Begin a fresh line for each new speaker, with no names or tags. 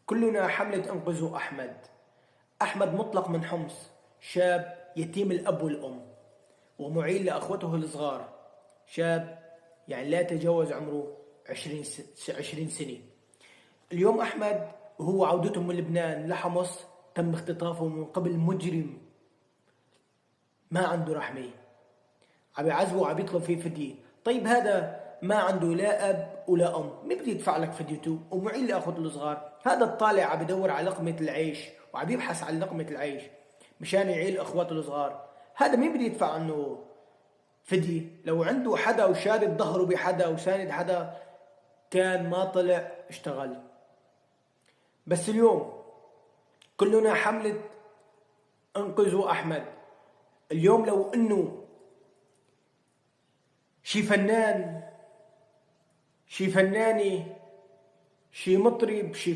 كلنا حملة انقذوا أحمد. أحمد مطلق من حمص، شاب يتيم الأب والأم ومعيل لأخوته الصغار، شاب يعني لا يتجاوز عمره 20 سنة. اليوم أحمد وهو عودته من لبنان لحمص تم اختطافه من قبل مجرم ما عنده رحمة، عم يعذبه وعم يطلب فيه فدية. طيب هذا ما عنده لا أب ولا أم، مين بده يدفع لك فديته؟ ومعين لأخوته الصغار. هذا الطالع عم يدور على لقمة العيش وعم يبحث عن لقمة العيش مشان يعيل أخواته الصغار. هذا مين بده يدفع عنه فدية؟ لو عنده حدا وشارد ظهره بحدا وساند حدا كان ما طلع اشتغل. بس اليوم كلنا حملة انقذوا أحمد. اليوم لو انه شي فنان، شي فنانة، شي مطرب، شي